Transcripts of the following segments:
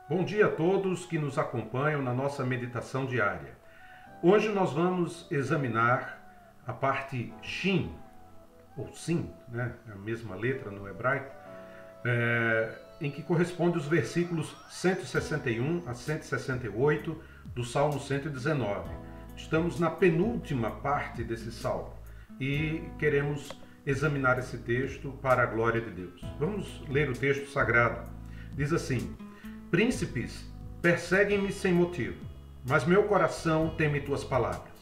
Bom dia a todos que nos acompanham na nossa meditação diária. Hoje nós vamos examinar a parte Shin, ou Sim, né? É a mesma letra no hebraico, em que corresponde os versículos 161 a 168 do Salmo 119. Estamos na penúltima parte desse salmo e queremos examinar esse texto para a glória de Deus. Vamos ler o texto sagrado. Diz assim: Príncipes perseguem-me sem motivo, mas meu coração teme tuas palavras.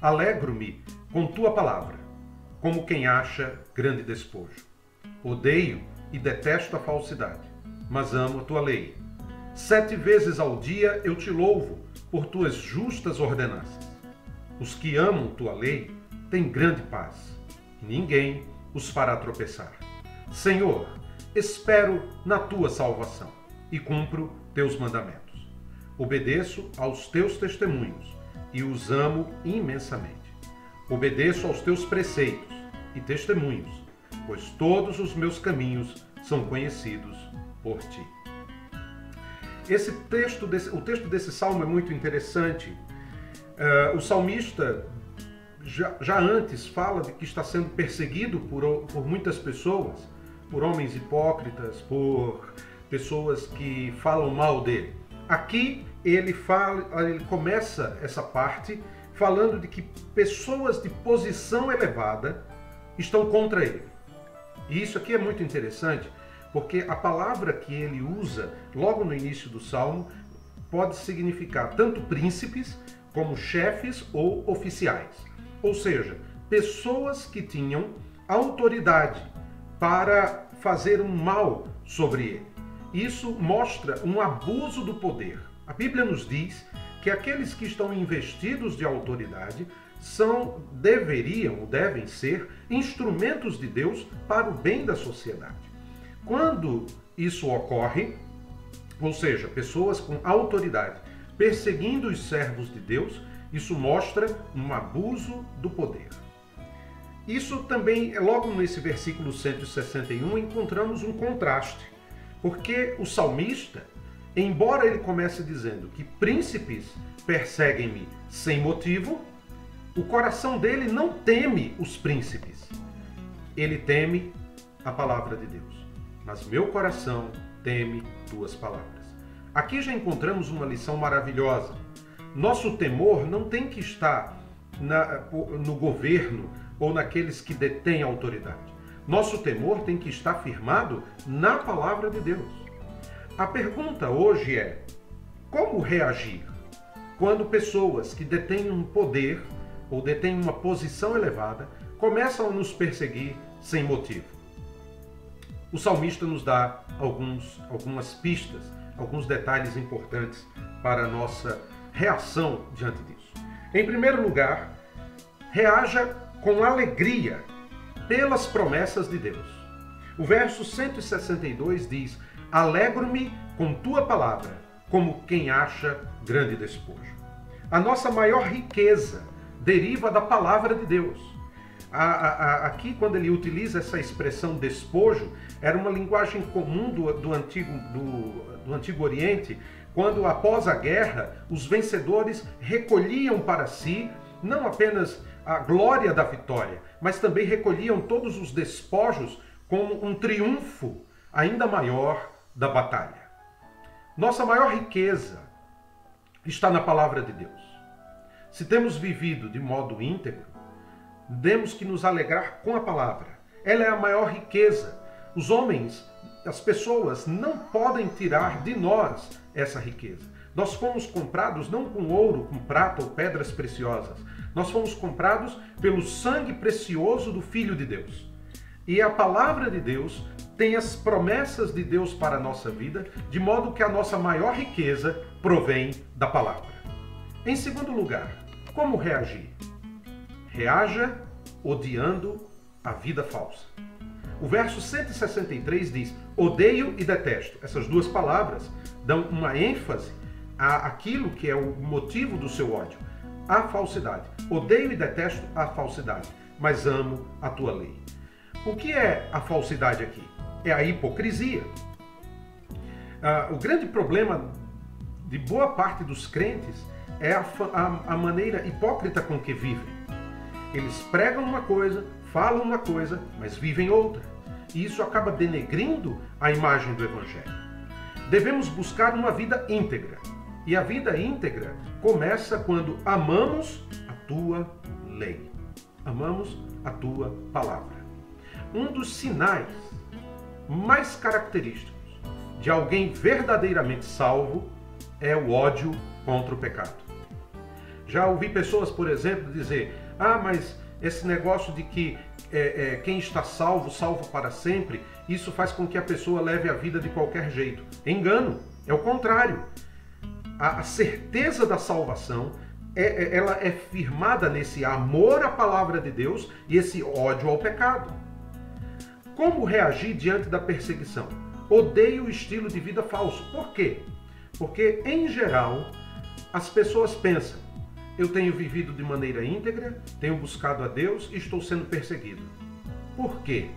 Alegro-me com tua palavra, como quem acha grande despojo. Odeio e detesto a falsidade, mas amo a tua lei. 7 vezes ao dia eu te louvo por tuas justas ordenanças. Os que amam tua lei têm grande paz. Ninguém os fará tropeçar. Senhor, espero na tua salvação e cumpro teus mandamentos. Obedeço aos teus testemunhos e os amo imensamente. Obedeço aos teus preceitos e testemunhos, pois todos os meus caminhos são conhecidos por ti. O texto desse salmo é muito interessante. O salmista já antes fala de que está sendo perseguido por muitas pessoas, por homens hipócritas, por pessoas que falam mal dele. Aqui ele começa essa parte falando de que pessoas de posição elevada estão contra ele. E isso aqui é muito interessante, porque a palavra que ele usa logo no início do salmo pode significar tanto príncipes como chefes ou oficiais. Ou seja, pessoas que tinham autoridade para fazer um mal sobre ele. Isso mostra um abuso do poder. A Bíblia nos diz que aqueles que estão investidos de autoridade devem ser instrumentos de Deus para o bem da sociedade. Quando isso ocorre, ou seja, pessoas com autoridade perseguindo os servos de Deus, isso mostra um abuso do poder. Isso também, logo nesse versículo 161, encontramos um contraste, porque o salmista, embora ele comece dizendo que príncipes perseguem-me sem motivo, o coração dele não teme os príncipes, ele teme a palavra de Deus. Mas meu coração teme tuas palavras. Aqui já encontramos uma lição maravilhosa. Nosso temor não tem que estar no governo ou naqueles que detêm autoridade. Nosso temor tem que estar firmado na palavra de Deus. A pergunta hoje é: como reagir quando pessoas que detêm um poder ou detêm uma posição elevada começam a nos perseguir sem motivo? O salmista nos dá algumas pistas, alguns detalhes importantes para a nossa reação diante disso. Em primeiro lugar, reaja com alegria pelas promessas de Deus. O verso 162 diz: Alegro-me com tua palavra, como quem acha grande despojo. A nossa maior riqueza deriva da palavra de Deus. Aqui, quando ele utiliza essa expressão despojo, era uma linguagem comum do Antigo Oriente, quando após a guerra, os vencedores recolhiam para si não apenas a glória da vitória, mas também recolhiam todos os despojos como um triunfo ainda maior da batalha. Nossa maior riqueza está na palavra de Deus. Se temos vivido de modo íntegro, temos que nos alegrar com a palavra. Ela é a maior riqueza. Os homens, as pessoas não podem tirar de nós essa riqueza. Nós fomos comprados não com ouro, com prata ou pedras preciosas. Nós fomos comprados pelo sangue precioso do Filho de Deus. E a palavra de Deus tem as promessas de Deus para a nossa vida, de modo que a nossa maior riqueza provém da palavra. Em segundo lugar, como reagir? Reaja odiando a vida falsa. O verso 163 diz: odeio e detesto. Essas duas palavras dão uma ênfase àquilo que é o motivo do seu ódio, a falsidade. Odeio e detesto a falsidade, mas amo a tua lei. O que é a falsidade aqui? é a hipocrisia. O grande problema de boa parte dos crentes é a maneira hipócrita com que vivem. Eles pregam uma coisa, falam uma coisa, mas vivem outra. E isso acaba denegrindo a imagem do Evangelho. Devemos buscar uma vida íntegra. E a vida íntegra começa quando amamos a tua lei. Amamos a tua palavra. Um dos sinais mais característicos de alguém verdadeiramente salvo é o ódio contra o pecado. Já ouvi pessoas, por exemplo, dizer: mas esse negócio de que quem está salvo, salvo para sempre, isso faz com que a pessoa leve a vida de qualquer jeito. Engano, é o contrário. A certeza da salvação, ela é firmada nesse amor à palavra de Deus e esse ódio ao pecado. Como reagir diante da perseguição? Odeio o estilo de vida falso. Por quê? Porque, em geral, as pessoas pensam: eu tenho vivido de maneira íntegra, tenho buscado a Deus e estou sendo perseguido. Por quê?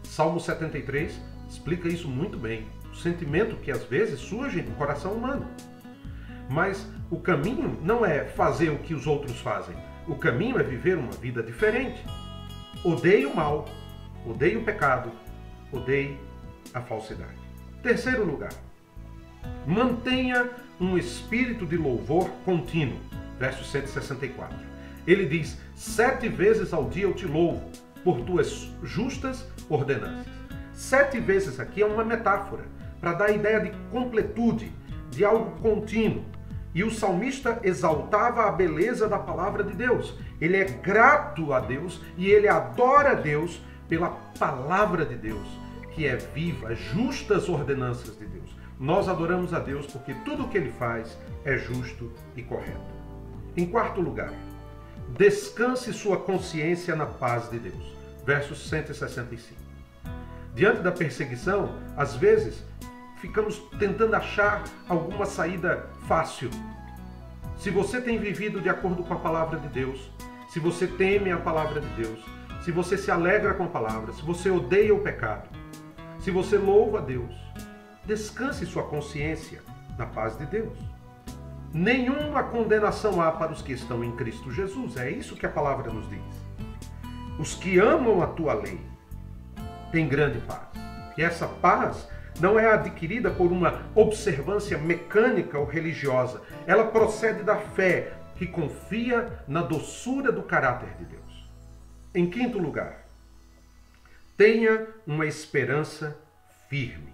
Salmo 73 explica isso muito bem. O sentimento que às vezes surge no coração humano. Mas o caminho não é fazer o que os outros fazem. O caminho é viver uma vida diferente. Odeie o mal, odeie o pecado, odeie a falsidade. Terceiro lugar, mantenha um espírito de louvor contínuo. Verso 164. Ele diz: 7 vezes ao dia eu te louvo por tuas justas ordenanças. 7 vezes aqui é uma metáfora para dar a ideia de completude, de algo contínuo. E o salmista exaltava a beleza da palavra de Deus. Ele é grato a Deus e ele adora a Deus pela palavra de Deus, que é viva, as justas ordenanças de Deus. Nós adoramos a Deus porque tudo o que Ele faz é justo e correto. Em quarto lugar, descanse sua consciência na paz de Deus. Verso 165. Diante da perseguição, às vezes, ficamos tentando achar alguma saída fácil. Se você tem vivido de acordo com a palavra de Deus, se você teme a palavra de Deus, se você se alegra com a palavra, se você odeia o pecado, se você louva a Deus, descanse sua consciência na paz de Deus. Nenhuma condenação há para os que estão em Cristo Jesus. É isso que a palavra nos diz. Os que amam a tua lei têm grande paz. E essa paz não é adquirida por uma observância mecânica ou religiosa. Ela procede da fé que confia na doçura do caráter de Deus. Em quinto lugar, tenha uma esperança firme.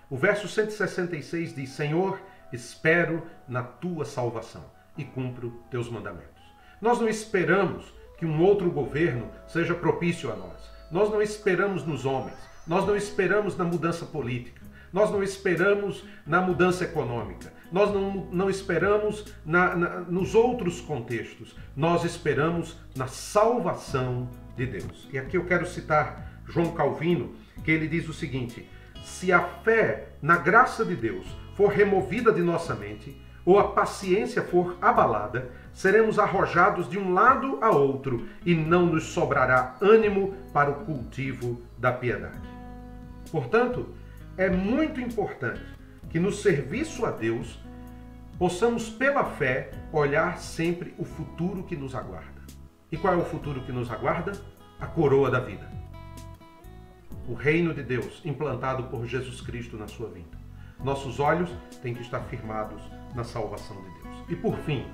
O verso 166 diz: Senhor, espero na tua salvação e cumpro teus mandamentos. Nós não esperamos que um outro governo seja propício a nós. Nós não esperamos nos homens. Nós não esperamos na mudança política. Nós não esperamos na mudança econômica. Nós não esperamos nos outros contextos. Nós esperamos na salvação de Deus. E aqui eu quero citar João Calvino, que ele diz o seguinte: se a fé na graça de Deus for removida de nossa mente, ou a paciência for abalada, seremos arrojados de um lado a outro e não nos sobrará ânimo para o cultivo da piedade. Portanto, é muito importante que no serviço a Deus possamos, pela fé, olhar sempre o futuro que nos aguarda. E qual é o futuro que nos aguarda? A coroa da vida. O reino de Deus implantado por Jesus Cristo na sua vida. Nossos olhos têm que estar firmados na salvação de Deus. E por fim,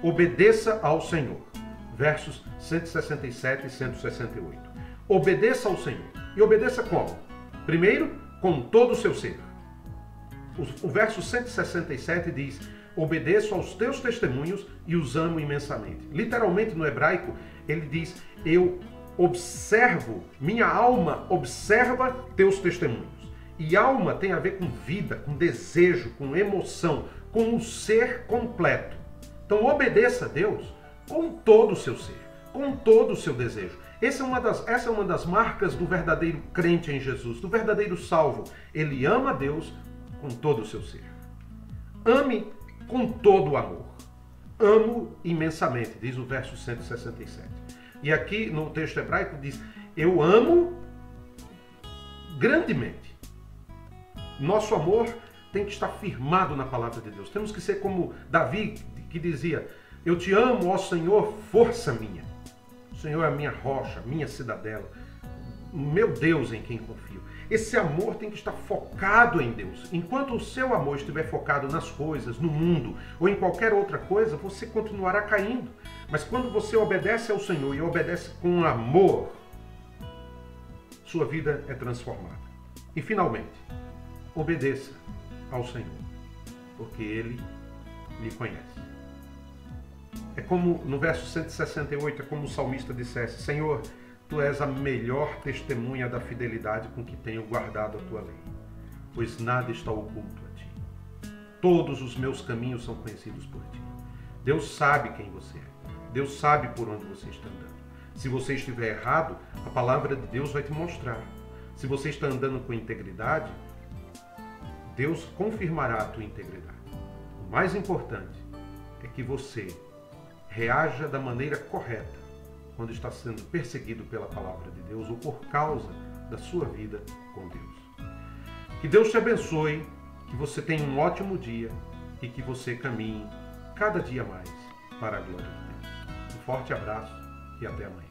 obedeça ao Senhor. Versos 167 e 168. Obedeça ao Senhor. E obedeça como? Primeiro, com todo o seu ser. O verso 167 diz: obedeço aos teus testemunhos e os amo imensamente. Literalmente no hebraico, ele diz: eu observo, minha alma observa teus testemunhos. E alma tem a ver com vida, com desejo, com emoção, com o ser completo. Então obedeça a Deus com todo o seu ser, com todo o seu desejo. Essa é uma das marcas do verdadeiro crente em Jesus, do verdadeiro salvo. Ele ama a Deus com todo o seu ser. Ame com todo o amor. Amo imensamente, diz o verso 167. E aqui no texto hebraico diz: eu amo grandemente. Nosso amor tem que estar firmado na palavra de Deus. Temos que ser como Davi, que dizia: eu te amo, ó Senhor, força minha. O Senhor é a minha rocha, minha cidadela, meu Deus em quem confio. Esse amor tem que estar focado em Deus. Enquanto o seu amor estiver focado nas coisas, no mundo ou em qualquer outra coisa, você continuará caindo. Mas quando você obedece ao Senhor e obedece com amor, sua vida é transformada. E finalmente, obedeça ao Senhor, porque Ele lhe conhece. É como no verso 168, é como o salmista dissesse: Senhor, Tu és a melhor testemunha da fidelidade com que tenho guardado a Tua lei, pois nada está oculto a Ti. Todos os meus caminhos são conhecidos por Ti. Deus sabe quem você é. Deus sabe por onde você está andando. Se você estiver errado, a palavra de Deus vai te mostrar. Se você está andando com integridade, Deus confirmará a tua integridade. O mais importante é que você reaja da maneira correta quando está sendo perseguido pela palavra de Deus ou por causa da sua vida com Deus. Que Deus te abençoe, que você tenha um ótimo dia e que você caminhe cada dia mais para a glória de Deus. Um forte abraço e até amanhã.